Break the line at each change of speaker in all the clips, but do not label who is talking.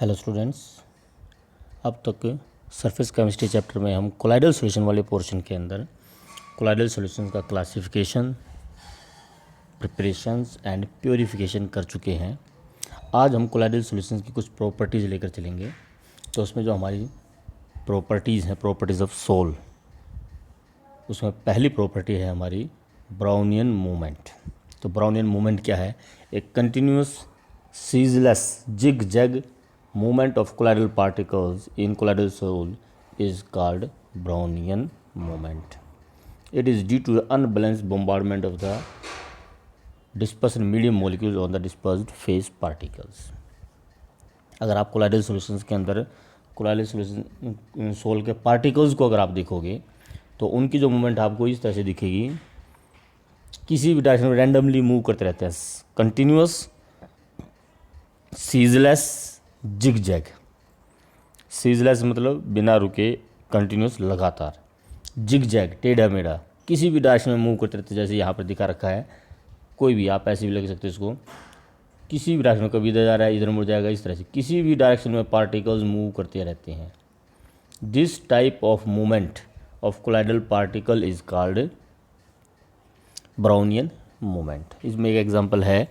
Hello students, अब तक surface chemistry chapter में हम कोलाइडल सॉल्यूशन वाले पोर्शन के अंदर कोलाइडल सॉल्यूशन का क्लासिफिकेशन, प्रिपरेशंस एंड प्योरीफिकेशन कर चुके हैं। आज हम कोलाइडल सॉल्यूशन की कुछ प्रॉपर्टीज़ लेकर चलेंगे। तो उसमें जो हमारी प्रॉपर्टीज़ हैं, प्रॉपर्टीज़ ऑफ सोल, उसमें पहली प्रॉपर्टी है हमारी ब्राउनियन मूवमेंट। तो ब्राउनियन मूवमेंट क्या है? एक continuous ceaseless zig zag movement of colloidal particles in colloidal soil is called Brownian movement. It is due to the unbalanced bombardment of the dispersion medium molecules on the dispersed phase particles. अगर आप colloidal solutions के अंदर colloidal solution soul के particles को अगर आप देखोगे तो उनकी जो मूवमेंट आपको इस तरह से दिखेगी, किसी भी डायरेक्शन में रैंडमली मूव करते रहते हैं। Continuous ceaseless zig zag, ceaseless मतलब बिना रुके, कंटिन्यूस लगातार, जिग जैग टेढ़ा मेढ़ा, किसी भी डायरेक्शन में मूव करते रहते हैं। जैसे यहाँ पर दिखा रखा है, कोई भी आप ऐसे भी लग सकते हो इसको, किसी भी डायरेक्शन में, कभी इधर जा रहा है इधर मुड़ जाएगा, इस तरह से किसी भी डायरेक्शन में पार्टिकल्स मूव करते रहते हैं। This type of movement of colloidal particle is called Brownian movement. इसमें एक एग्जांपल है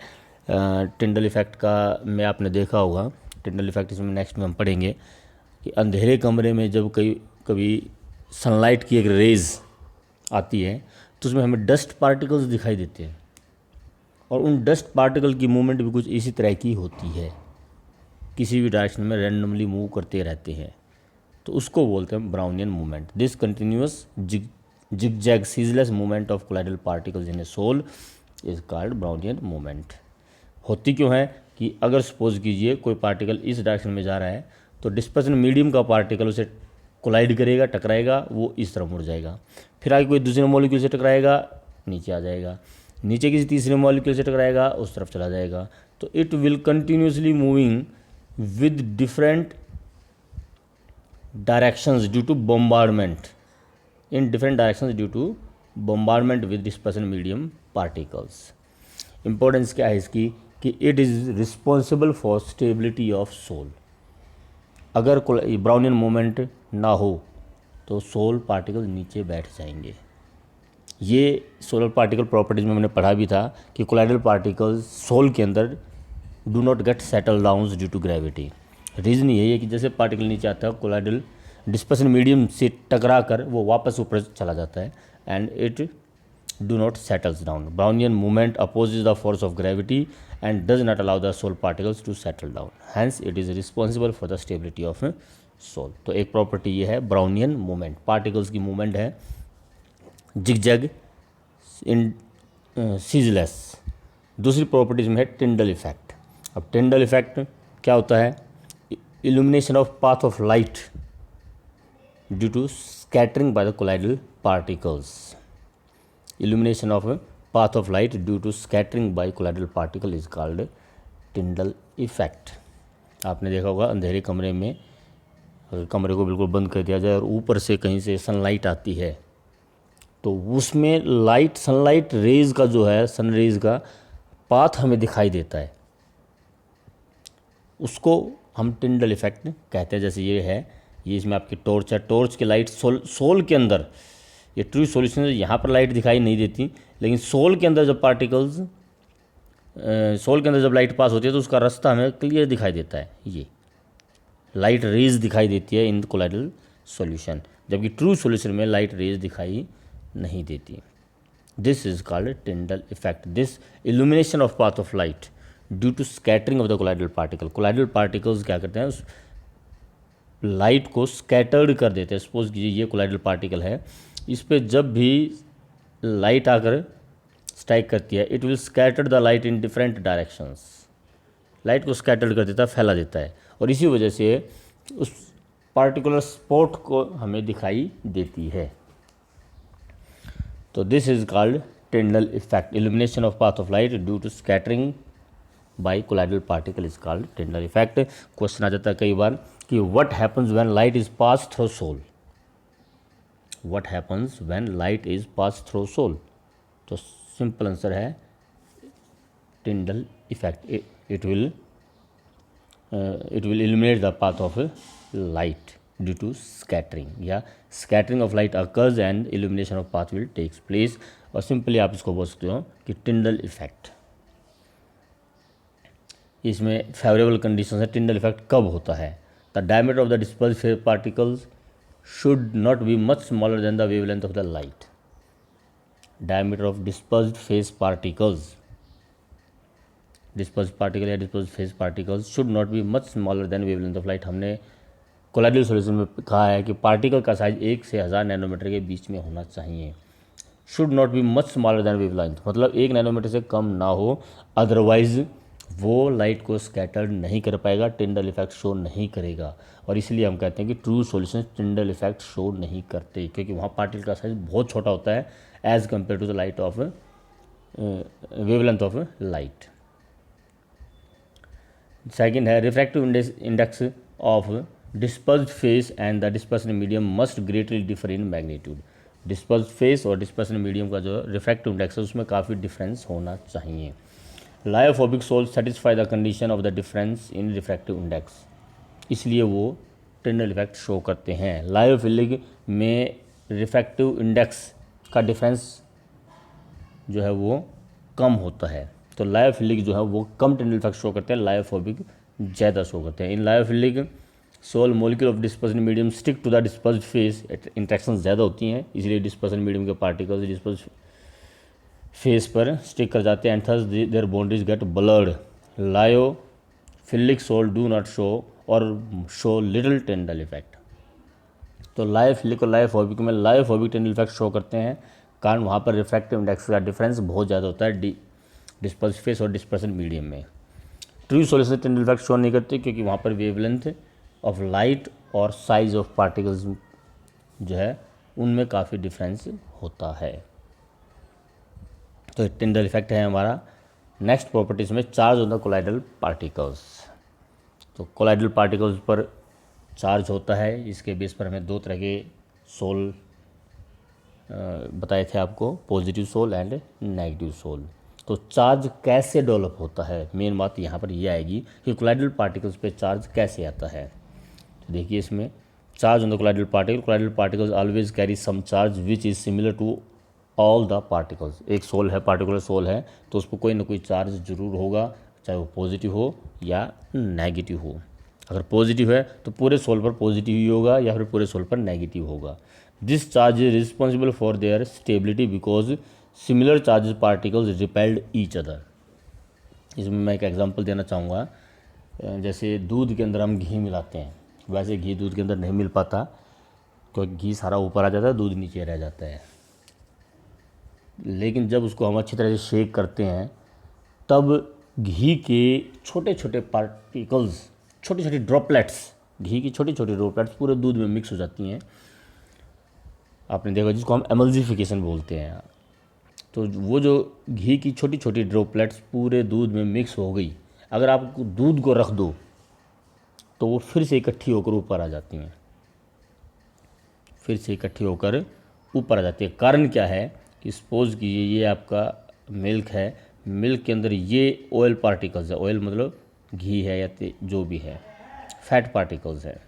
टिंडल इफेक्ट का, में आपने देखा होगा। टिंडल इफेक्ट इसमें नेक्स्ट में हम पढ़ेंगे कि अंधेरे कमरे में जब कभी सनलाइट की एक रेज आती है तो उसमें हमें डस्ट पार्टिकल्स दिखाई देते हैं, और उन डस्ट पार्टिकल की मूवमेंट भी कुछ इसी तरह की होती है, किसी भी डायरेक्शन में रैंडमली मूव करते रहते हैं। तो उसको बोलते हैं Brownian movement. This continuous zig zag ceaseless movement of colloidal particles in a sol is called Brownian movement. होती क्यों है कि अगर सपोज कीजिए कोई पार्टिकल इस डायरेक्शन में जा रहा है तो डिस्पर्सन मीडियम का पार्टिकल उसे कोलाइड करेगा, टकराएगा, वो इस तरफ मुड़ जाएगा। फिर आगे कोई दूसरे मॉलिक्यूल से टकराएगा, नीचे आ जाएगा, नीचे किसी तीसरे मॉलिक्यूल से टकराएगा, उस तरफ चला जाएगा। तो it will continuously moving with different directions due to bombardment, in different directions due to bombardment with dispersion medium particles. Importance क्या है इसकी कि it is responsible for stability of sol. अगर ब्राउनियन मूवमेंट ना हो तो सोल पार्टिकल नीचे बैठ जाएंगे। ये सोलर पार्टिकल प्रॉपर्टीज में मैंने पढ़ा भी था कि कोलाइडल पार्टिकल्स सोल के अंदर do not get settle down due to gravity. Reason यही है कि जैसे पार्टिकल नीचे आता है, कोलाइडल डिस्पर्सन मीडियम से टकरा कर वो वापस ऊपर चला जाता है, and it do not settles down. Brownian movement opposes the force of gravity and does not allow the soul particles to settle down. Hence, it is responsible for the stability of soul. तो एक property ये है Brownian movement, particles की movement है zigzag इन ceaseless. दूसरी properties में है Tyndall effect. अब टिंडल इफेक्ट क्या होता है? Illumination of path of light due to scattering by the colloidal particles. Illumination of a path of light due to scattering by colloidal particle is called Tyndall effect. आपने देखा होगा अंधेरे कमरे में अगर कमरे को बिल्कुल बंद कर दिया जाए और ऊपर से कहीं से सनलाइट आती है तो उसमें सनलाइट रेज का जो है, सन रेज का पाथ हमें दिखाई देता है, उसको हम टिंडल इफेक्ट कहते हैं। जैसे ये है, ये इसमें आपकी टॉर्च है, टॉर्च की लाइट सोल के अंदर, ये ट्रू सॉल्यूशन है, यहाँ पर लाइट दिखाई नहीं देती, लेकिन सोल के अंदर जब सोल के अंदर जब लाइट पास होती है तो उसका रास्ता हमें क्लियर दिखाई देता है। ये लाइट रेज दिखाई देती है इन कोलाइडल सॉल्यूशन, जबकि ट्रू सॉल्यूशन में लाइट रेज दिखाई नहीं देती। This is called Tyndall effect. This illumination of path of light due to scattering of the colloidal particle. Colloidal particles क्या करते हैं? उस लाइट को स्कैटर्ड कर देते हैं। सपोज कीजिए ये कोलाइडल पार्टिकल है, इस पर जब भी लाइट आकर स्ट्राइक करती है, it will scatter the light in different directions. Light को स्कैटर्ड कर देता है, फैला देता है, और इसी वजह से उस पार्टिकुलर स्पॉट को हमें दिखाई देती है। तो this is called Tyndall effect. Illumination of path of light due to scattering by colloidal particle is called Tyndall effect. Question आ जाता है कई बार कि what happens when light is pass through sol. What happens when light is passed through soul? तो simple answer है Tyndall effect. It will it will illuminate the path of light due to scattering, या scattering of light occurs and illumination of path will takes place। और simply आप इसको बोल सकते हो कि टिंडल इफेक्ट, इसमें फेवरेबल कंडीशन है। टिंडल इफेक्ट कब होता है? The diameter of the dispersed phase particles should not be much smaller than the wavelength of the light. Diameter of dispersed phase particles, dispersed particle या dispersed phase particles should not be much smaller than wavelength of light. हमने colloidal solution में कहा है कि particle का size 1 से 1000 nanometre के बीच में होना चाहिए। Should not be much smaller than wavelength, मतलब 1 नैनोमीटर से कम ना हो, अदरवाइज वो लाइट को स्कैटर्ड नहीं कर पाएगा, टिंडल इफेक्ट शो नहीं करेगा। और इसलिए हम कहते हैं कि ट्रू सॉल्यूशन टिंडल इफेक्ट शो नहीं करते, क्योंकि वहाँ पार्टिकल का साइज बहुत छोटा होता है as compare to the light of wavelength of light. Second है refractive index of dispersed phase and the dispersion medium must greatly differ in magnitude. Dispersed phase और डिस्पर्सन मीडियम का जो रिफ्रैक्टिव इंडेक्स है उसमें काफ़ी डिफरेंस होना चाहिए। Lyophobic sols satisfy the condition of the difference in refractive index, इसलिए वो टिंडल इफेक्ट शो करते हैं। लायोफिलिक में रिफ्रैक्टिव इंडेक्स का डिफरेंस जो है वो कम होता है, तो लायोफिलिक जो है वो कम टिंडल इफेक्ट शो करते हैं, लायोफोबिक ज़्यादा शो करते हैं। In lyophilic sol molecule of dispersion medium stick to the dispersed phase, interaction ज़्यादा होती हैं, इसलिए डिस्पर्सन मीडियम के पार्टिकल्स डिस्पर्स फेस पर स्टिक कर जाते हैं and thus their boundaries get blurred. Lyophilic sol do not show और शो लिटिल टिंडल इफेक्ट। तो लायोफिलिक और लायोफोबिक में लायोफोबिक टिंडल इफेक्ट शो करते हैं, कारण वहाँ पर रिफ्रैक्टिव इंडेक्स का डिफरेंस बहुत ज़्यादा होता है डिस्पर्स फेस और डिस्पर्सन मीडियम में। ट्रू सॉल्यूशन टिंडल इफेक्ट शो नहीं करते, क्योंकि वहाँ पर वेवलेंथ ऑफ लाइट और साइज ऑफ पार्टिकल्स जो है उनमें काफ़ी डिफरेंस होता है। तो टिंडल इफेक्ट है हमारा। नेक्स्ट प्रॉपर्टीज में charge on the colloidal particles. तो कोलाइडल पार्टिकल्स पर चार्ज होता है, इसके बेस पर हमें 2 तरह के सोल बताए थे आपको, positive sol and negative sol. तो चार्ज कैसे डेवलप होता है, मेन बात यहाँ पर ये आएगी कि कोलाइडल पार्टिकल्स पे चार्ज कैसे आता है। तो देखिए इसमें charge on the colloidal particles always carry some charge which is similar to all the particles. एक सोल है, पार्टिकुलर सोल है, तो उस पर कोई ना कोई चार्ज जरूर होगा, चाहे वो पॉजिटिव हो या नेगेटिव हो। अगर पॉजिटिव है तो पूरे सोल पर पॉजिटिव ही होगा या फिर पूरे सोल पर नेगेटिव होगा। This charge is responsible for their stability because similar charge particles repelled each other. इसमें मैं एक एग्जांपल देना चाहूँगा, जैसे दूध के अंदर हम घी मिलाते हैं, वैसे घी दूध के अंदर नहीं मिल पाता, क्योंकि घी सारा ऊपर आ जाता है, दूध नीचे रह जाता है। लेकिन जब उसको हम अच्छी तरह से शेक करते हैं तब घी के छोटे छोटे पार्टिकल्स, छोटी छोटी ड्रॉपलेट्स, घी की छोटी छोटी ड्रॉपलेट्स पूरे दूध में मिक्स हो जाती हैं। आपने देखा जिसको हम एमल्सिफिकेशन बोलते हैं। तो वो जो घी की छोटी छोटी ड्रॉपलेट्स पूरे दूध में मिक्स हो गई, अगर आप दूध को रख दो तो वो फिर से इकट्ठी होकर ऊपर आ जाती हैं, फिर से इकट्ठी होकर ऊपर आ जाती है। कारण क्या है कि सपोज कीजिए ये आपका मिल्क है, मिल्क के अंदर ये ऑयल पार्टिकल्स है, ऑयल मतलब घी है या जो भी है, फैट पार्टिकल्स है।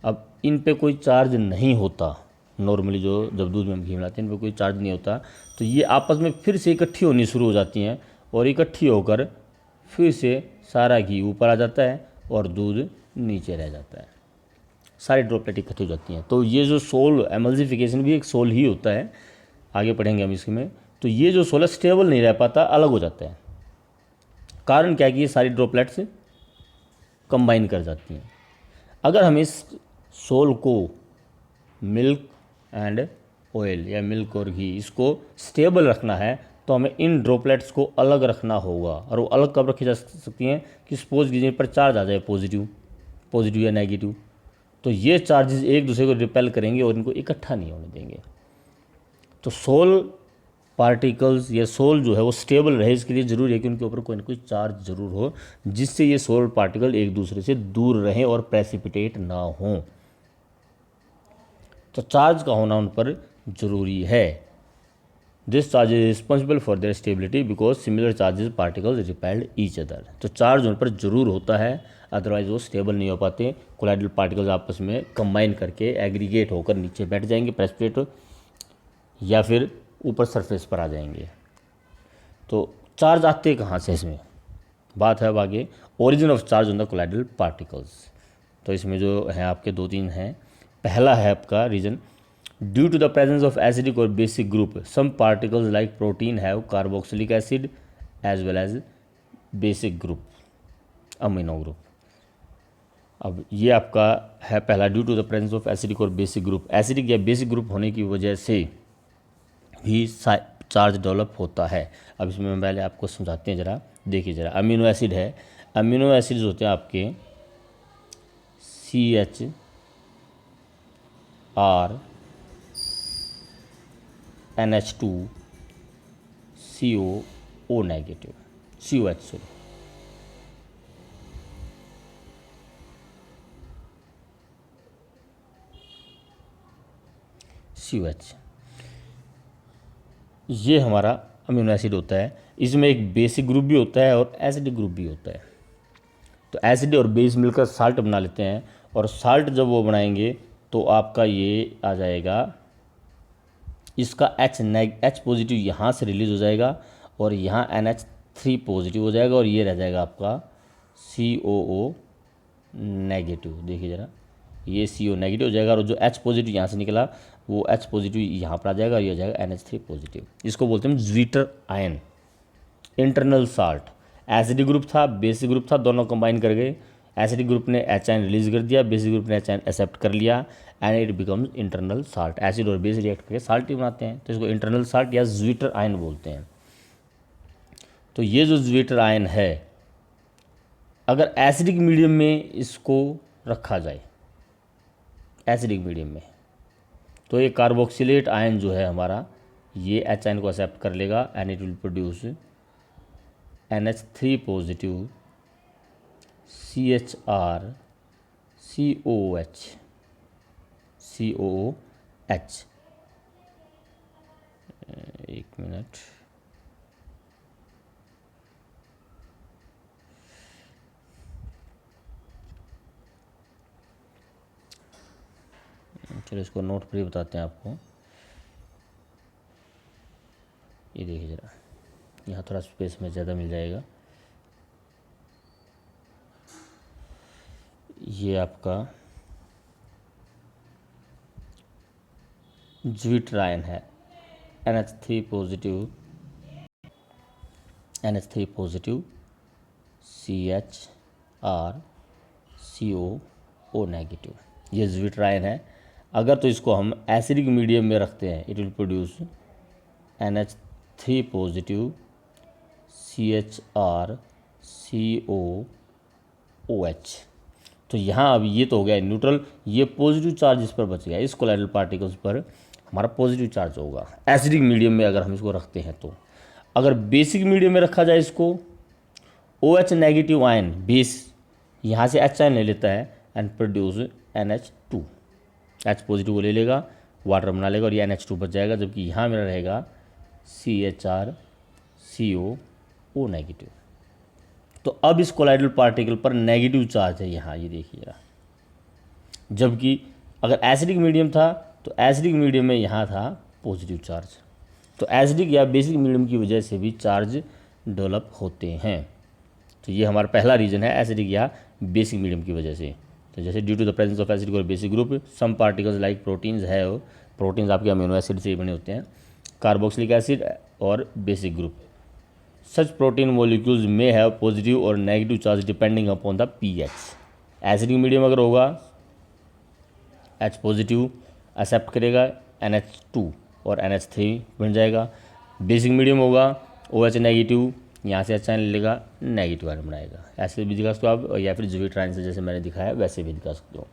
अब इन पे कोई चार्ज नहीं होता, नॉर्मली जो जब दूध में हम घी मिलाते हैं इन पे कोई चार्ज नहीं होता, तो ये आपस में फिर से इकट्ठी होनी शुरू हो जाती हैं और इकट्ठी होकर फिर से सारा घी ऊपर आ जाता है और दूध नीचे रह जाता है, सारी ड्रॉपलेट इकट्ठी हो जाती हैं। तो ये जो सोल, एमल्सिफिकेशन भी एक सोल ही होता है, आगे पढ़ेंगे हम इसमें। तो ये जो सोल है स्टेबल नहीं रह पाता, अलग हो जाता है। कारण क्या है कि ये सारी ड्रॉपलेट्स कंबाइन कर जाती हैं। अगर हम इस सोल को मिल्क एंड ऑयल या मिल्क और घी इसको स्टेबल रखना है तो हमें इन ड्रॉपलेट्स को अलग रखना होगा। और वो अलग कब रखी जा सकती हैं कि सपोज कीजिए पर चार्ज आ जाए पॉजिटिव या नेगेटिव, तो ये चार्जेस एक दूसरे को रिपेल करेंगे और इनको इकट्ठा नहीं होने देंगे। तो सोल पार्टिकल्स या सोल जो है वो स्टेबल रहे, इसके लिए ज़रूरी है कि उनके ऊपर कोई ना कोई चार्ज ज़रूर हो, जिससे ये सोल पार्टिकल एक दूसरे से दूर रहें और प्रेसिपिटेट ना हों। तो चार्ज का होना उन पर ज़रूरी है। This charge is responsible for their stability because similar charges particles repelled each other. तो चार्ज उन पर जरूर होता है, अदरवाइज वो स्टेबल नहीं हो पाते। कोलाइडल पार्टिकल्स आपस में कंबाइन करके एग्रीगेट होकर नीचे बैठ जाएंगे प्रेसिपिटेट, या फिर ऊपर सरफेस पर आ जाएंगे। तो चार्ज आते कहाँ से, इसमें बात है अब आगे origin of charge on the colloidal particles. तो इसमें जो है आपके 2-3 हैं। पहला है आपका reason, due to the presence of acidic और basic group some particles like protein have carboxylic acid as well as basic group amino group. अब ये आपका है पहला, due to the presence of acidic और बेसिक ग्रुप। एसिडिक या basic group होने की वजह से भी चार्ज डेवलप होता है। अब इसमें हम पहले आपको समझाते हैं, ज़रा देखिए ज़रा। अमीनो एसिड है, अमीनो एसिड्स होते हैं आपके CH R NH2 CO negative, COH sorry. COH ये हमारा अमीनो एसिड होता है। इसमें एक बेसिक ग्रुप भी होता है और एसिडिक ग्रुप भी होता है। तो एसिड और बेस मिलकर साल्ट बना लेते हैं, और साल्ट जब वो बनाएंगे तो आपका ये आ जाएगा, इसका H पॉजिटिव यहाँ से रिलीज हो जाएगा और यहाँ NH3 पॉजिटिव हो जाएगा, और ये रह जाएगा आपका COO नेगेटिव। देखिए ज़रा, ये CO नेगेटिव हो जाएगा, और जो H पॉजिटिव यहाँ से निकला वो H पॉजिटिव यहाँ पर आ जाएगा, और ये हो जाएगा NH3 पॉजिटिव। इसको बोलते हैं zwitter ion, internal salt. Acidic group था, बेसिक ग्रुप था, दोनों कंबाइन कर गए। एसिडिक ग्रुप ने H आयन रिलीज कर दिया, बेसिक ग्रुप ने H आयन एक्सेप्ट कर लिया, and it becomes internal salt. Acid और बेस रिएक्ट करके साल्ट ही बनाते हैं, तो इसको इंटरनल साल्ट या ज्वीटर आयन बोलते हैं। तो ये जो ज्वीटर आयन है, अगर एसिडिक मीडियम में इसको रखा जाए, एसिडिक मीडियम में, तो ये कार्बोक्सिलेट आयन जो है हमारा, ये H आयन को एक्सेप्ट कर लेगा, and it will produce NH3 positive CHR COOH। एक मिनट, चलो इसको नोट पर ही बताते हैं आपको। ये देखिए ज़रा, यहाँ थोड़ा स्पेस में ज़्यादा मिल जाएगा। ये आपका ज्वीटर आयन है, NH3 positive CHR CO negative, ये ज्वीटर आयन है। अगर तो इसको हम एसिडिक मीडियम में रखते हैं, it will produce NH3 positive CHR COOH। तो यहाँ अब ये तो हो गया न्यूट्रल, ये पॉजिटिव चार्ज इस पर बच गया, इस कोलाइडल पार्टिकल्स पर हमारा पॉजिटिव चार्ज होगा एसिडिक मीडियम में अगर हम इसको रखते हैं। तो अगर बेसिक मीडियम में रखा जाए इसको, OH नेगेटिव आयन बेस यहाँ से H आयन ले लेता है and produce NH2, H positive को ले लेगा, वाटर बना लेगा, और ये NH2 बच जाएगा, जबकि यहाँ मेरा रहेगा CHR CO नेगेटिव। तो अब इस कोलाइडल पार्टिकल पर नेगेटिव चार्ज है यहाँ, ये देखिएगा। जबकि अगर एसिडिक मीडियम था तो एसिडिक मीडियम में यहाँ था पॉजिटिव चार्ज। तो एसिडिक या बेसिक मीडियम की वजह से भी चार्ज डेवलप होते हैं। तो ये हमारा पहला रीज़न है, एसिडिक या बेसिक मीडियम की वजह से। तो जैसे due to the presence of acidic और basic group some particles like proteins है, प्रोटीन्स आपके अमीनो एसिड से बने होते हैं, कार्बोक्सिलिक एसिड और basic group. Such protein molecules में हैव पॉजिटिव और negative charge depending upon the pH। Acidic medium अगर होगा H पॉजिटिव एक्सेप्ट करेगा NH2 और NH3 बन जाएगा। बेसिक मीडियम होगा OH नेगेटिव, यहाँ से H आयन लेगा, नेगेटिव आयन बनाएगा। ऐसे भी दिखा सकते हो आप, या फिर ज्वीटर आयन से जैसे मैंने दिखाया वैसे भी दिखा सकते हो।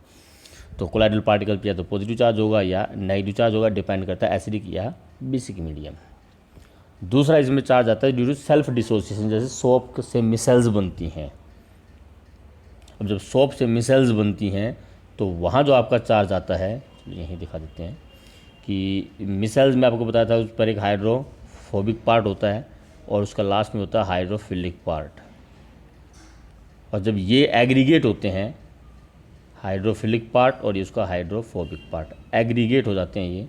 तो कोलाइडल पार्टिकल पे या तो पॉजिटिव चार्ज होगा या नेगेटिव चार्ज होगा, डिपेंड करता है एसिडिक या बेसिक मीडियम। दूसरा इसमें चार्ज आता है ड्यू टू सेल्फ डिसोसिएशन, जैसे सोप से मिसेल्स बनती हैं। अब जब सोप से मिसेल्स बनती हैं तो वहाँ जो आपका चार्ज आता है, यहीं दिखा देते हैं कि मिसेल्स में आपको बताया था उस पर एक हाइड्रोफोबिक पार्ट होता है और उसका लास्ट में होता है हाइड्रोफिलिक पार्ट। और जब ये एग्रीगेट होते हैं, हाइड्रोफिलिक पार्ट और ये उसका हाइड्रोफोबिक पार्ट एग्रीगेट हो जाते हैं ये,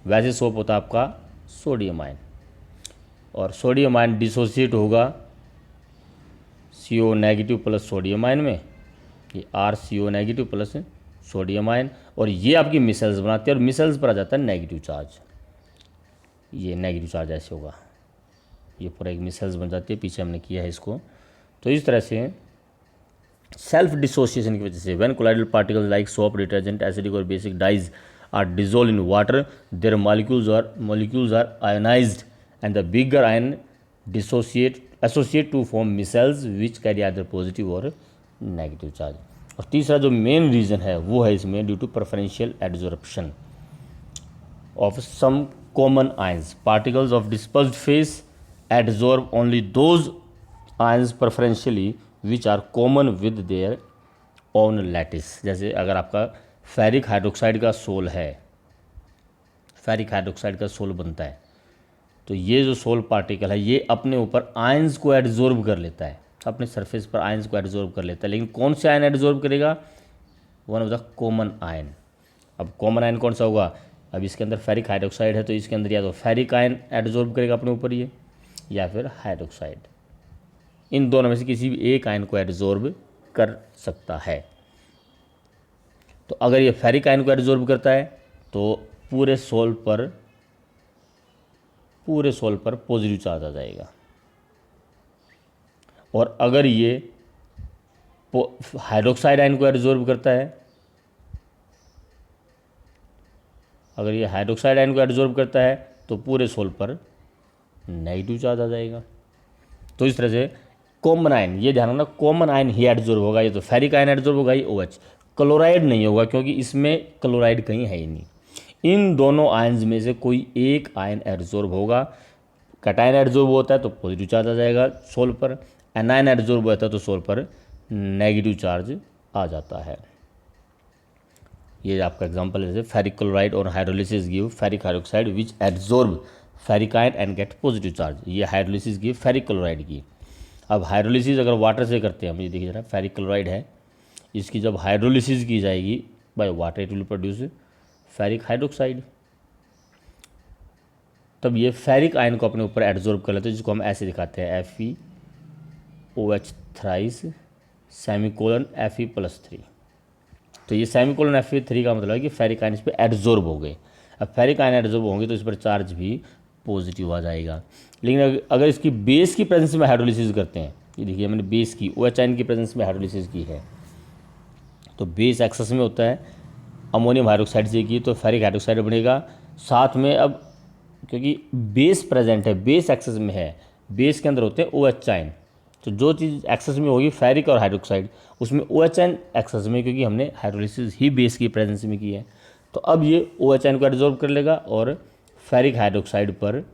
वैसे सोप होता है आपका सोडियम आयन। और सोडियम आयन डिसोसिएट होगा CO negative plus sodium ion में, ये RCO negative plus sodium ion, और ये आपकी मिसल्स बनाते हैं और मिसल्स पर आ जाता है नेगेटिव चार्ज। ये नेगेटिव चार्ज ऐसे होगा, ये पूरा एक मिसल्स बन जाती है, पीछे हमने किया है इसको। तो इस तरह से सेल्फ डिसोसिएशन की वजह से when colloidal particles like soap, detergent, acidic और basic dyes are dissolve in water, their molecules are ionized and the bigger ion associate to form micelles which carry either positive और negative charge। और तीसरा जो main reason है वो है इसमें due to preferential adsorption of some common ions. Particles of dispersed phase adsorb only those ions preferentially which are common with their own lattice। जैसे अगर आपका फेरिक हाइड्रोक्साइड का सोल है, फेरिक हाइड्रोक्साइड का सोल बनता है, तो ये जो सोल पार्टिकल है ये अपने ऊपर आयंस को एडजॉर्ब कर लेता है, अपने सरफेस पर आयंस को एडजॉर्ब कर लेता है। लेकिन कौन से आयन एडजॉर्ब करेगा? One of the common ion. अब कॉमन आयन कौन सा होगा? अब इसके अंदर फेरिक हाइड्रोक्साइड है तो इसके अंदर या तो फेरिक आयन एडजॉर्ब करेगा अपने ऊपर ये, या फिर हाइड्रोक्साइड। इन दोनों में से किसी भी एक आयन को एडजॉर्ब कर सकता है। तो अगर ये फेरिक आयन को एडजॉर्ब करता है तो पूरे सोल पर पॉजिटिव चार्ज आ जाएगा। और अगर ये हाइड्रोक्साइड आयन को एडजॉर्ब करता है, अगर ये हाइड्रोक्साइड आयन को एडजॉर्ब करता है तो पूरे सोल पर नेगेटिव चार्ज आ जाएगा। तो इस तरह से कॉमन आयन, ये ध्यान रखना, कॉमन आयन ही एडजॉर्ब होगा। ये तो फेरिक आयन एडजॉर्ब होगा, ये OH। क्लोराइड नहीं होगा क्योंकि इसमें क्लोराइड कहीं है ही नहीं। इन दोनों आयन्स में से कोई एक आयन एडजॉर्ब होगा। कैटायन एडजॉर्ब होता है तो पॉजिटिव चार्ज आ जाएगा सोल पर, एनायन एडजॉर्ब होता है तो सोल पर नेगेटिव चार्ज आ जाता है। ये आपका एग्जांपल है, जैसे फेरिक क्लोराइड और hydrolysis give ferric hydroxide which adsorb ferric ion and gate positive charge. ये हाइड्रोलिसिस गिव फेरिक क्लोराइड की। अब हाइड्रोलिसिस अगर वाटर से करते हैं हम, ये देखिए जरा, फेरिक क्लोराइड है, इसकी जब हाइड्रोलिसिस की जाएगी by water it will produce ferric hydroxide. तब ये फेरिक आयन को अपने ऊपर एडजॉर्ब कर लेते हैं, जिसको हम ऐसे दिखाते हैं FeOH थ्राइस सेमीकोलन Fe+3। तो ये सेमीकोलन Fe3 का मतलब है कि फेरिक आयन इस पर एडजॉर्ब हो गए। अब फेरिक आयन एडजॉर्ब होंगे तो इस पर चार्ज भी पॉजिटिव आ जाएगा। लेकिन अगर इसकी बेस की प्रेजेंस में हाइड्रोलिसिस करते हैं, ये देखिए मैंने बेस की OH आयन की प्रेजेंस में हाइड्रोलिसिस की है, तो बेस एक्सेस में होता है, अमोनियम हाइड्रोक्साइड से की तो फेरिक हाइड्रोक्साइड बनेगा। साथ में अब क्योंकि बेस प्रेजेंट है, बेस एक्सेस में है, बेस के अंदर होते हैं OH आयन, तो जो चीज़ एक्सेस में होगी फेरिक और हाइड्रोक्साइड, उसमें OH आयन एक्सेस में, क्योंकि हमने हाइड्रोलिसिस ही बेस की प्रेजेंस में की है। तो अब ये OH आयन को एब्जॉर्ब कर लेगा और फेरिक हाइड्रोक्साइड पर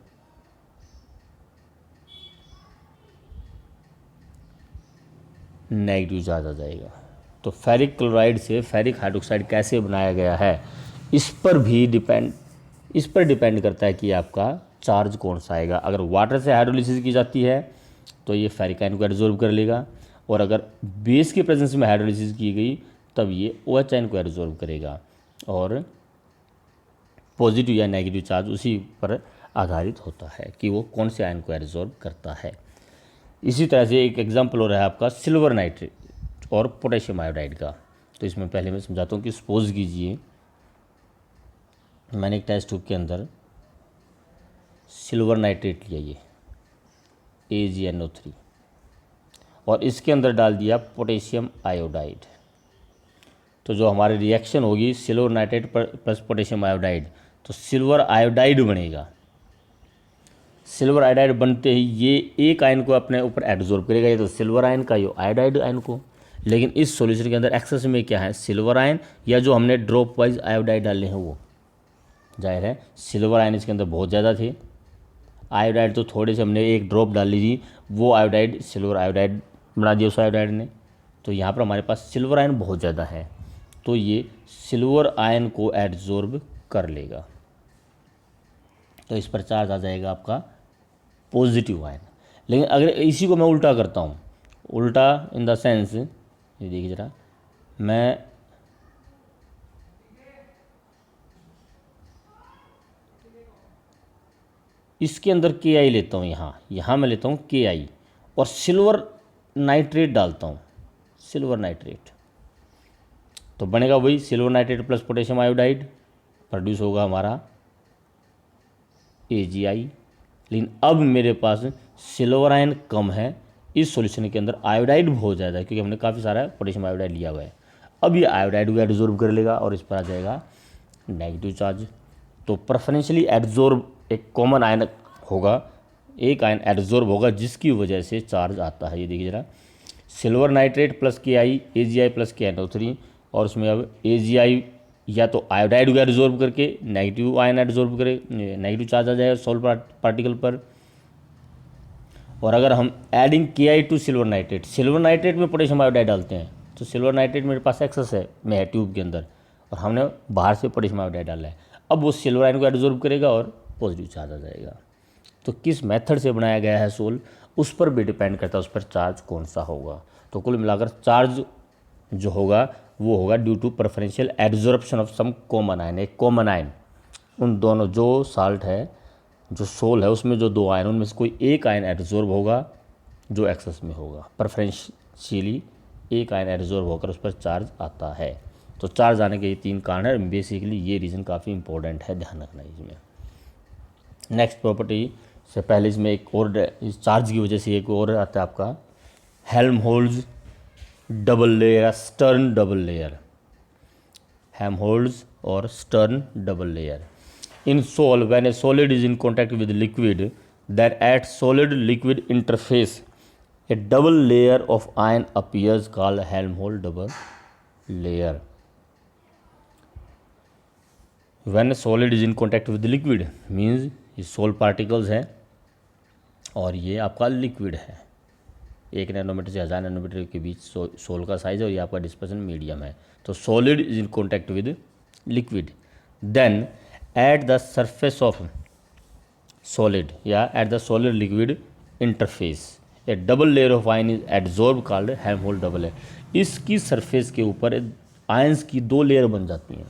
नेगेटिव चार्ज आ जाएगा। तो फेरिक क्लोराइड से फेरिक हाइड्रोक्साइड कैसे बनाया गया है, इस पर डिपेंड करता है कि आपका चार्ज कौन सा आएगा। अगर वाटर से हाइड्रोलिसिस की जाती है तो ये फेरिक आयन को एब्जॉर्ब कर लेगा, और अगर बेस की प्रेजेंस में हाइड्रोलिसिस की गई तब ये OH आयन को एब्जॉर्ब करेगा, और पॉजिटिव या नेगेटिव चार्ज उसी पर आधारित होता है कि वो कौन से आयन को एब्जॉर्ब करता है। इसी तरह से एक एग्जाम्पल हो रहा है आपका सिल्वर नाइट्रेट और पोटेशियम आयोडाइड का। तो इसमें पहले मैं समझाता हूँ कि सपोज कीजिए मैंने एक टेस्ट ट्यूब के अंदर सिल्वर नाइट्रेट लिया, ये AgNO3, और इसके अंदर डाल दिया पोटेशियम आयोडाइड। तो जो हमारी रिएक्शन होगी silver nitrate plus potassium iodide, तो सिल्वर आयोडाइड बनेगा। सिल्वर आयोडाइड बनते ही ये एक आयन को अपने ऊपर एब्जॉर्ब करेगा, ये तो सिल्वर आयन का, ये आयोडाइड आयन को। लेकिन इस सॉल्यूशन के अंदर एक्सेस में क्या है, सिल्वर आयन, या जो हमने ड्रॉप वाइज आयोडाइड डाले हैं वो। जाहिर है सिल्वर आयन इसके अंदर बहुत ज़्यादा थे, आयोडाइड तो थोड़े से हमने एक ड्रॉप डाल ली थी, वो आयोडाइड सिल्वर आयोडाइड बना दिया उस आयोडाइड ने। तो यहाँ पर हमारे पास सिल्वर आयन बहुत ज़्यादा है, तो ये सिल्वर आयन को एब्जॉर्ब कर लेगा, तो इस पर चार्ज आ जाएगा आपका पॉजिटिव आयन। लेकिन अगर इसी को मैं उल्टा करता हूँ, उल्टा इन द सेंस, ये देखिए ज़रा, मैं इसके अंदर KI लेता हूँ, यहाँ मैं लेता हूँ KI और सिल्वर नाइट्रेट डालता हूँ, सिल्वर नाइट्रेट, तो बनेगा वही silver nitrate plus potassium iodide, produce होगा हमारा AgI। लेकिन अब मेरे पास सिल्वर आयन कम है, इस सॉल्यूशन के अंदर आयोडाइड बहुत ज़्यादा है क्योंकि हमने काफ़ी सारा पोटेशियम आयोडाइड लिया हुआ है। अब ये आयोडाइड को एब्जॉर्ब कर लेगा और इस पर आ जाएगा नेगेटिव चार्ज। तो प्रेफरेंशियली एब्जॉर्ब एक कॉमन आयन होगा, एक आयन एब्जॉर्ब होगा जिसकी वजह से चार्ज आता है। ये देखिए ज़रा, silver nitrate plus KI AgI plus KNO3, और उसमें अब AgI या तो आयोडाइड को एब्जॉर्ब करके नेगेटिव आयन एब्जॉर्ब करे, नेगेटिव चार्ज आ जाएगा सोल्ट पार्टिकल पर। और अगर हम adding KI to silver nitrate में पोटेशियम आयोडाइड डालते हैं तो सिल्वर नाइट्रेट मेरे पास एक्सेस है ट्यूब के अंदर और हमने बाहर से पोटेशियम आयोडाइड डाला है, अब वो सिल्वर आयन को एब्जॉर्ब करेगा और पॉजिटिव चार्ज आ जाएगा। तो किस मेथड से बनाया गया है सोल, उस पर भी डिपेंड करता है, उस पर चार्ज कौन सा होगा। तो कुल मिलाकर चार्ज जो होगा वो होगा due to preferential absorption of some common ion, एक कॉमन आयन, उन दोनों जो साल्ट है, जो सोल है, उसमें जो दो आयन उनमें से कोई एक आयन एब्जॉर्ब होगा जो एक्सेस में होगा, प्रेफरेंशियली एक आयन एब्जॉर्ब होकर उस पर चार्ज आता है। तो चार्ज आने के ये 3 कारण है, बेसिकली ये रीज़न काफ़ी इंपॉर्टेंट है, ध्यान रखना इसमें। नेक्स्ट प्रॉपर्टी से पहले इसमें एक और, इस चार्ज की वजह से एक और आता है आपका हेल्महोल्ट्ज़ डबल लेयर या स्टर्न डबल लेयर, हेल्महोल्ट्ज़ और stern double layer. In sol, when a solid is in contact with liquid, then at solid liquid interface a double layer of ion appears called Helmholtz double layer. When a solid is in contact with the liquid means ये soul particles हैं और ये आपका liquid है, 1 nanometre से 1000 nanometre के बीच soul का size है और ये आपका डिस्पर्सन मीडियम है। तो solid is in contact with liquid, then at the surface of solid या at the solid liquid interface a double layer of ion is adsorbed called Helmholtz double layer। इसकी surface के ऊपर ions की 2 layer बन जाती हैं,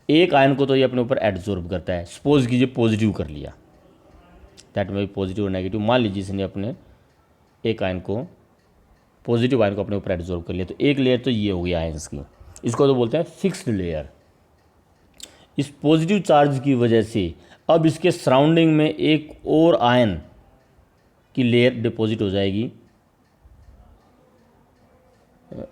एक ion को तो ये अपने ऊपर एडजॉर्ब करता है, सपोज कीजिए पॉजिटिव कर लिया, दैट में पॉजिटिव और नेगेटिव, मान लीजिए इसने अपने एक आयन को, पॉजिटिव आयन को अपने ऊपर एडजॉर्ब कर लिया, तो एक लेयर तो ये हो गई आयंस की, इसको तो बोलते हैं फिक्स्ड लेयर। इस पॉजिटिव चार्ज की वजह से अब इसके सराउंडिंग में एक और आयन की लेयर डिपॉजिट हो जाएगी,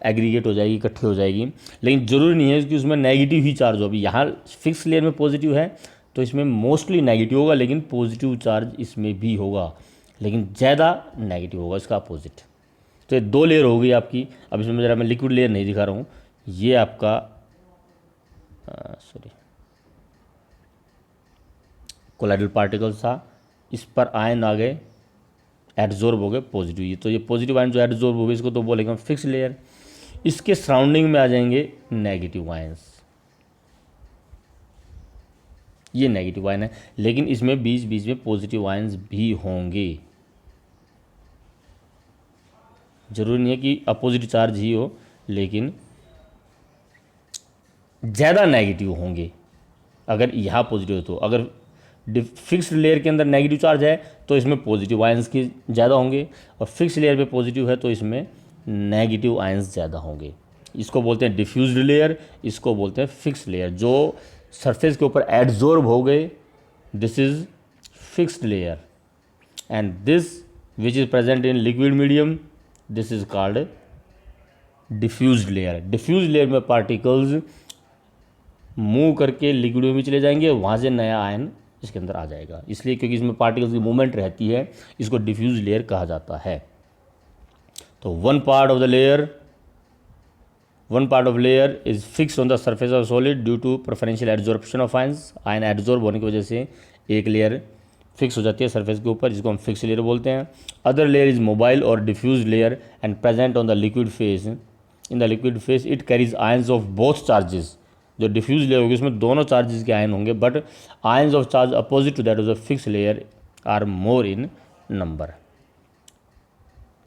एग्रीगेट हो जाएगी, इकट्ठी हो जाएगी, लेकिन ज़रूरी नहीं है कि उसमें नेगेटिव ही चार्ज हो। अभी यहाँ फिक्स लेयर में पॉजिटिव है तो इसमें मोस्टली नेगेटिव होगा, लेकिन पॉजिटिव चार्ज इसमें भी होगा, लेकिन ज़्यादा नेगेटिव होगा, इसका अपोजिट। तो ये 2 लेयर हो गई आपकी। अब इसमें ज़रा मैं लिक्विड लेयर नहीं दिखा रहा हूँ, ये आपका कोलाइडल पार्टिकल्स था, इस पर आयन आ गए, एडजॉर्ब हो गए पॉजिटिव, ये तो ये पॉजिटिव आयन जो एडजॉर्ब हो गए इसको तो बोलेंगे हम फिक्स लेयर। इसके सराउंडिंग में आ जाएंगे नेगेटिव आयंस, ये नेगेटिव आयन है, लेकिन इसमें बीच बीच में पॉजिटिव आयंस भी होंगे, जरूरी नहीं है कि अपोजिट चार्ज ही हो, लेकिन ज़्यादा नेगेटिव होंगे अगर यहाँ पॉजिटिव हो तो। अगर फिक्स्ड लेयर के अंदर नेगेटिव चार्ज है तो इसमें पॉजिटिव आयंस की ज़्यादा होंगे, और फिक्स लेयर पे पॉजिटिव है तो इसमें नेगेटिव आयंस ज़्यादा होंगे। इसको बोलते हैं डिफ्यूज्ड लेयर, इसको बोलते हैं फिक्स्ड लेयर। जो सरफेस के ऊपर एडजॉर्ब हो गए, this is fixed layer, and this which is present in liquid medium, this is called diffused layer. Diffused layer में पार्टिकल्स मूव करके लिक्विड में भी चले जाएंगे, वहाँ से नया आयन इसके अंदर आ जाएगा, इसलिए क्योंकि इसमें पार्टिकल्स की मूवमेंट रहती है, इसको डिफ्यूज लेयर कहा जाता है। तो one part of layer is fix on the surface of solid due to preferential adsorption of ions. Ion adsorb होने की वजह से एक लेयर फिक्स हो जाती है सरफेस के ऊपर, जिसको हम फिक्स लेयर बोलते हैं। अदर लेयर इज मोबाइल और diffuse layer and present on the liquid phase. In the liquid phase it carries ions of both charges. जो डिफ्यूज लेयर होगी उसमें दोनों चार्जेस के आयन होंगे, but ions of charge opposite to that of the fix layer are more in number.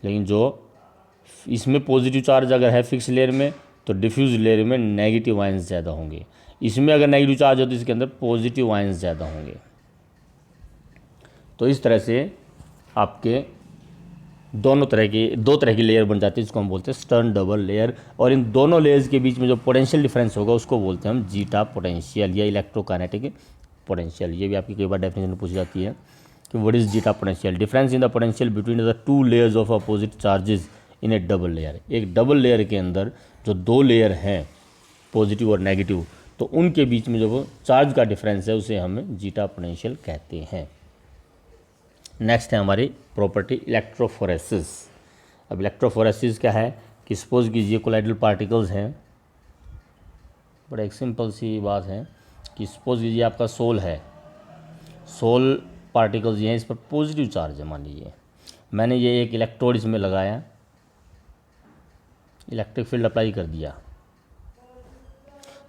लेकिन जो इसमें positive charge अगर है फिक्स लेयर में तो डिफ्यूज लेयर में नेगेटिव आयंस ज़्यादा होंगे। इसमें अगर नेगेटिव चार्ज हो तो इसके अंदर पॉजिटिव आयंस ज़्यादा होंगे। तो इस तरह से आपके दो तरह की लेयर बन जाती है, जिसको हम बोलते हैं स्टर्न डबल लेयर। और इन दोनों लेयर्स के बीच में जो पोटेंशियल डिफरेंस होगा उसको बोलते हैं हम जीटा पोटेंशियल या इलेक्ट्रोकाइनेटिक पोटेंशियल। ये भी आपकी कई बार डेफिनेशन में पूछी जाती है कि what is zeta potential, difference in the potential between the two layers of opposite charges in A double layer. एक डबल लेयर के अंदर जो दो लेयर हैं पॉजिटिव और नेगेटिव, तो उनके बीच में जो वो चार्ज का डिफरेंस है उसे हम जीटा पोटेंशियल कहते हैं। नेक्स्ट है हमारी प्रॉपर्टी इलेक्ट्रोफोरेसिस। अब इलेक्ट्रोफोरेसिस क्या है कि सपोज कीजिए कोलाइडल पार्टिकल्स हैं, बड़ा एक सिंपल सी बात है कि सपोज कीजिए आपका सोल है, सोल पार्टिकल्स ये हैं, इस पर पॉजिटिव चार्ज है। मान लीजिए मैंने ये एक इलेक्ट्रोड इसमें लगाया, इलेक्ट्रिक फील्ड अप्लाई कर दिया,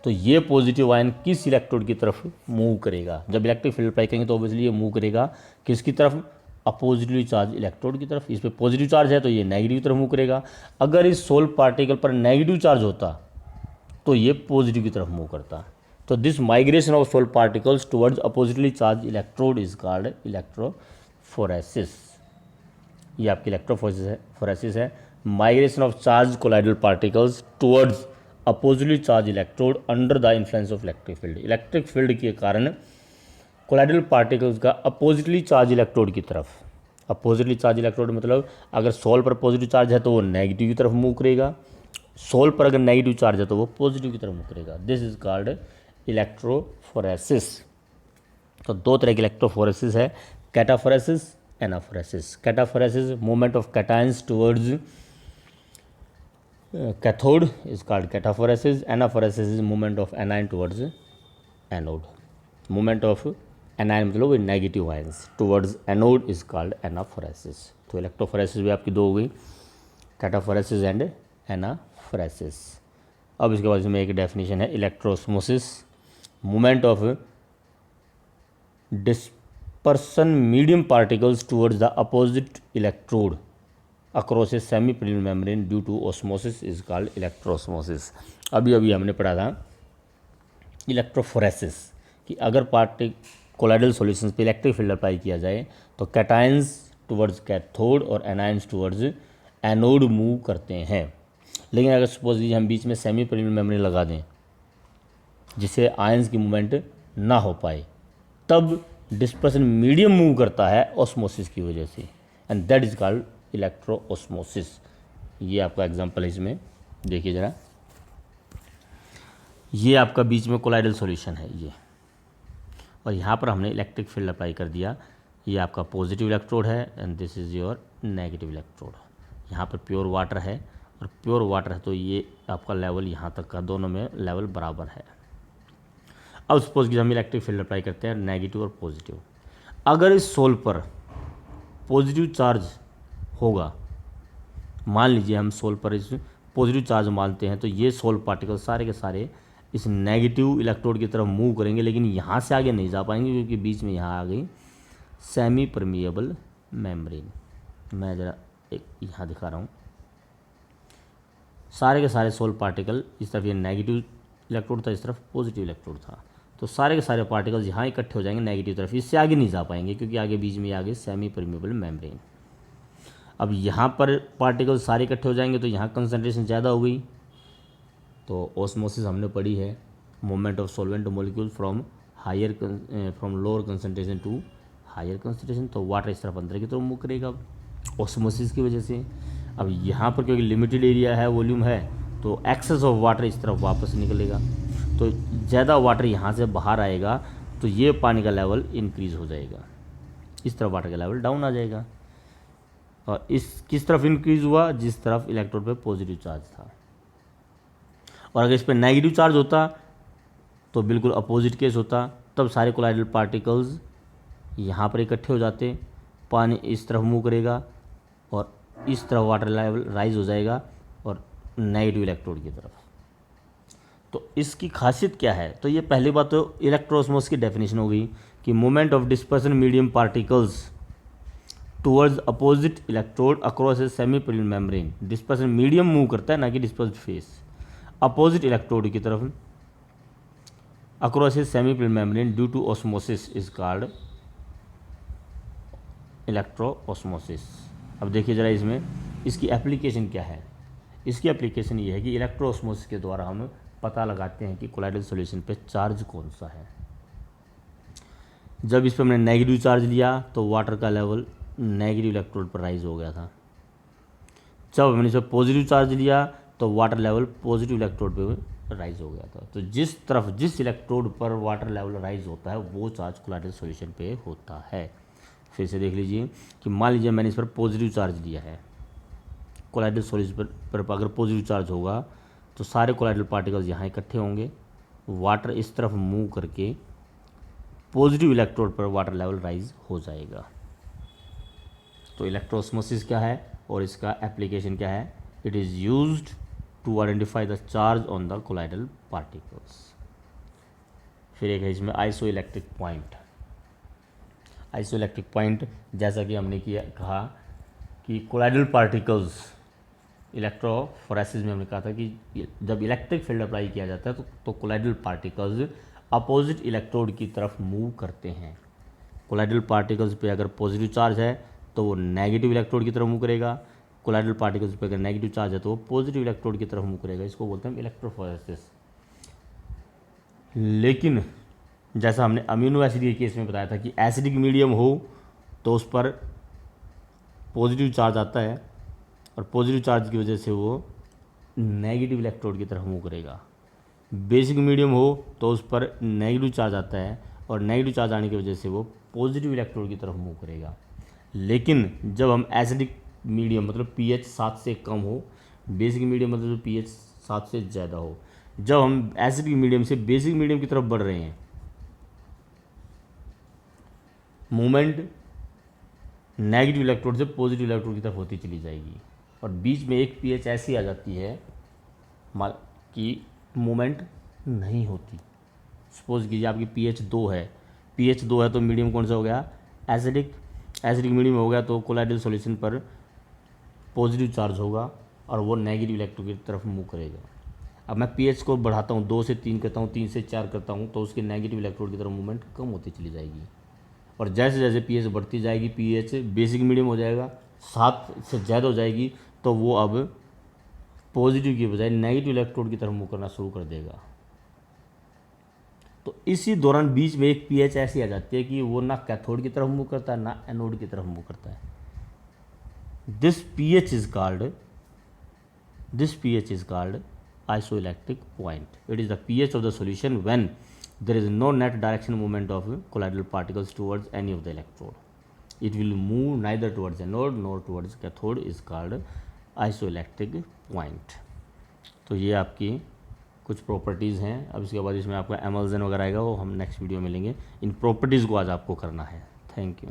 तो ये पॉजिटिव आयन किस इलेक्ट्रोड की तरफ मूव करेगा। जब इलेक्ट्रिक फील्ड अप्लाई करेंगे तो ऑब्वियसली ये मूव करेगा किसकी तरफ, अपोजिटली चार्ज इलेक्ट्रोड की तरफ। इस पर पॉजिटिव चार्ज है तो ये नेगेटिव की तरफ मूव करेगा। अगर इस सोल पार्टिकल पर नेगेटिव चार्ज होता तो ये पॉजिटिव की तरफ मूव करता। तो this migration of sol particles towards oppositely charge electrode is called electrophoresis. ये आपकी इलेक्ट्रोफोरेसिस है, migration of charge colloidal particles towards oppositely charge electrode under the influence of electric field. Electric field के कारण colloidal particles का oppositely charge electrode की तरफ, oppositely charge electrode मतलब अगर सोल पर पॉजिटिव चार्ज है तो वो नेगेटिव की तरफ मूव करेगा, सोल पर अगर नेगेटिव चार्ज है तो वो पॉजिटिव की तरफ मूव करेगा। This is called electrophoresis. तो दो तरह की इलेक्ट्रोफोरेसिस है, cataphoresis, anaphoresis. Cataphoresis movement of cations towards cathode is called cataphoresis. Anaphoresis is movement of anion towards anode. Movement of anion मतलब वो negative ions towards anode is called anaphoresis. तो electrophoresis भी आपकी दो हो गई, कैटाफोरेसिस एंड एनाफोरेसिस। अब इसके बाद इसमें एक डेफिनेशन है electroosmosis, movement of dispersion medium particles towards the opposite electrode across a semipermeable membrane due to osmosis is called electroosmosis. अभी हमने पढ़ा था इलेक्ट्रोफोरेसिस कि अगर कोलाइडल सॉल्यूशंस पे इलेक्ट्रिक फील्ड अप्लाई किया जाए तो कैटायंस टुवर्ड्स कैथोड और एनायंस टुवर्ड्स एनोड मूव करते हैं। लेकिन अगर सपोज हम बीच में सेमी प्रिल मेम्ब्रेन लगा दें जिससे आयंस की मूवमेंट ना हो पाए, तब डिस्पर्सन मीडियम मूव करता है ऑस्मोसिस की वजह से, एंड दैट इज कॉल्ड इलेक्ट्रोओस्मोसिस। ये आपका एग्जांपल है, इसमें देखिए ज़रा, ये आपका बीच में कोलाइडल सॉल्यूशन है ये, और यहाँ पर हमने इलेक्ट्रिक फील्ड अप्लाई कर दिया। ये आपका पॉजिटिव इलेक्ट्रोड है and this is your negative electrode. यहाँ पर प्योर वाटर है और प्योर वाटर है तो ये आपका लेवल यहाँ तक का दोनों में लेवल बराबर है। अब सपोज कि हम इलेक्ट्रिक फील्ड अप्लाई करते हैं नेगेटिव और पॉजिटिव। अगर इस सोल पर पॉजिटिव चार्ज होगा, मान लीजिए हम सोल पर इस पॉजिटिव चार्ज मानते हैं, तो ये सोल पार्टिकल सारे के सारे इस नेगेटिव इलेक्ट्रोड की तरफ मूव करेंगे, लेकिन यहाँ से आगे नहीं जा पाएंगे क्योंकि बीच में यहाँ आ गई सेमी परमिएबल मेम्ब्रेन। मैं ज़रा एक यहाँ दिखा रहा हूँ, सारे के सारे सोल पार्टिकल इस तरफ ये नेगेटिव इलेक्ट्रोड था, इस तरफ पॉजिटिव इलेक्ट्रोड था, तो सारे के सारे पार्टिकल्स यहाँ इकट्ठे हो जाएंगे नेगेटिव तरफ, इससे आगे नहीं जा पाएंगे क्योंकि आगे बीच में आगे सेमी परमिएबल मेम्ब्रेन। अब यहाँ पर पार्टिकल सारे इकट्ठे हो जाएंगे तो यहाँ कंसंट्रेशन ज़्यादा हो गई, तो ऑस्मोसिस हमने पढ़ी है, movement of solvent molecule from lower concentration to higher concentration, तो वाटर इस तरफ अंदर की तरफ मूव करेगा ऑस्मोसिस की वजह से। अब यहाँ पर क्योंकि लिमिटेड एरिया है, वॉल्यूम है, तो एक्सेस ऑफ वाटर इस तरफ वापस निकलेगा, तो ज़्यादा वाटर यहाँ से बाहर आएगा, तो ये पानी का लेवल इंक्रीज़ हो जाएगा, इस तरफ वाटर का लेवल डाउन आ जाएगा। और इस किस तरफ इंक्रीज हुआ, जिस तरफ इलेक्ट्रोड पे पॉजिटिव चार्ज था। और अगर इस पर नेगेटिव चार्ज होता तो बिल्कुल अपोजिट केस होता, तब सारे कोलाइडल पार्टिकल्स यहाँ पर इकट्ठे हो जाते, पानी इस तरफ मूव करेगा और इस तरफ वाटर लेवल राइज हो जाएगा और नेगेटिव इलेक्ट्रोड की तरफ। तो इसकी खासियत क्या है, तो ये पहली बात तो इलेक्ट्रोस्मोसिस की डेफिनेशन हो गई कि movement of dispersion medium particles towards opposite electrode across a semipermeable membrane, dispersion medium move करता है ना कि डिस्पर्स्ड फेस, अपोजिट इलेक्ट्रोड की तरफ across a semipermeable membrane due to osmosis is called electro osmosis. अब देखिए ज़रा इसमें इसकी एप्लीकेशन क्या है। इसकी एप्लीकेशन ये है कि इलेक्ट्रो ऑस्मोसिस के द्वारा हम पता लगाते हैं कि कोलाइडल सॉल्यूशन पे चार्ज कौन सा है। जब इस पर हमने नेगेटिव चार्ज लिया तो वाटर का लेवल नेगेटिव इलेक्ट्रोड पर राइज हो गया था। जब हमने इस पर पॉजिटिव चार्ज लिया तो वाटर लेवल पॉजिटिव इलेक्ट्रोड पे राइज हो गया था। तो जिस इलेक्ट्रोड पर वाटर लेवल राइज होता है वो चार्ज कोलाइडल सॉल्यूशन पे होता है। फिर से देख लीजिए कि मान लीजिए मैंने इस पर पॉजिटिव चार्ज लिया है, कोलाइडल सॉल्यूशन पर अगर पॉजिटिव चार्ज होगा तो सारे कोलाइडल पार्टिकल्स यहाँ इकट्ठे होंगे, वाटर इस तरफ मूव करके पॉजिटिव इलेक्ट्रोड पर वाटर लेवल राइज हो जाएगा। तो इलेक्ट्रोऑस्मोसिस क्या है और इसका एप्लीकेशन क्या है? It is used to identify the charge on the colloidal particles. फिर एक है इसमें isoelectric point. Isoelectric point जैसा कि हमने कहा कि कोलाइडल पार्टिकल्स इलेक्ट्रोफोरेसिस में हमने कहा था कि जब इलेक्ट्रिक फील्ड अप्लाई किया जाता है तो कोलाइडल पार्टिकल्स अपोजिट इलेक्ट्रोड की तरफ मूव करते हैं। कोलाइडल पार्टिकल्स पे अगर पॉजिटिव चार्ज है तो वो नेगेटिव इलेक्ट्रोड की तरफ मूव करेगा, कोलाइडल पार्टिकल्स पे अगर नेगेटिव चार्ज है तो वो पॉजिटिव इलेक्ट्रोड की तरफ मूव करेगा। इसको बोलते हैं इलेक्ट्रोफोरेसिस। लेकिन जैसा हमने अमीनो एसिड के केस में बताया था कि एसिडिक मीडियम हो तो उस पर पॉजिटिव चार्ज आता है और पॉजिटिव चार्ज की वजह से वो नेगेटिव इलेक्ट्रोड की तरफ मूव करेगा। बेसिक मीडियम हो तो उस पर नेगेटिव चार्ज आता है और नेगेटिव चार्ज आने की वजह से वो पॉजिटिव इलेक्ट्रोड की तरफ मूव करेगा। लेकिन जब हम एसिडिक मीडियम मतलब pH 7 से कम हो, बेसिक मीडियम मतलब pH 7 से ज़्यादा हो, जब हम एसिडिक मीडियम से बेसिक मीडियम की तरफ बढ़ रहे हैं, मूवमेंट नेगेटिव इलेक्ट्रोड से पॉजिटिव इलेक्ट्रोड की तरफ होती चली जाएगी और बीच में एक pH ऐसी आ जाती है कि मूवमेंट नहीं होती। सपोज कीजिए आपकी pH 2 है, pH 2 है तो मीडियम कौन सा हो गया? एसिडिक मीडियम हो गया। तो कोलाइडल सॉल्यूशन पर पॉजिटिव चार्ज होगा और वो नेगेटिव इलेक्ट्रोड की तरफ मूव करेगा। अब मैं pH को बढ़ाता हूँ, 2 से 3 करता हूँ, 3 से 4 करता हूँ तो उसके नेगेटिव इलेक्ट्रोड की तरफ मूवमेंट कम होती चली जाएगी। और जैसे जैसे pH बढ़ती जाएगी, pH बेसिक मीडियम हो जाएगा, 7 से ज़्यादा हो जाएगी तो वो अब पॉजिटिव की बजाय नेगेटिव इलेक्ट्रोड की तरफ मूव करना शुरू कर देगा। तो इसी दौरान बीच में एक pH ऐसी आ जाती है कि वो ना कैथोड की तरफ मूव करता है ना एनोड की तरफ मूव करता है। This pH is called isoelectric point. It is the pH of the solution when there is no net direction movement of colloidal particles towards any of the electrode. It will move neither towards anode nor towards cathode is called isoelectric point. तो ये आपकी कुछ properties हैं। अब इसके बाद इसमें आपका एमल्जन वगैरह आएगा, वो हम नेक्स्ट वीडियो में लेंगे। इन प्रॉपर्टीज़ को आज आपको करना है। Thank you.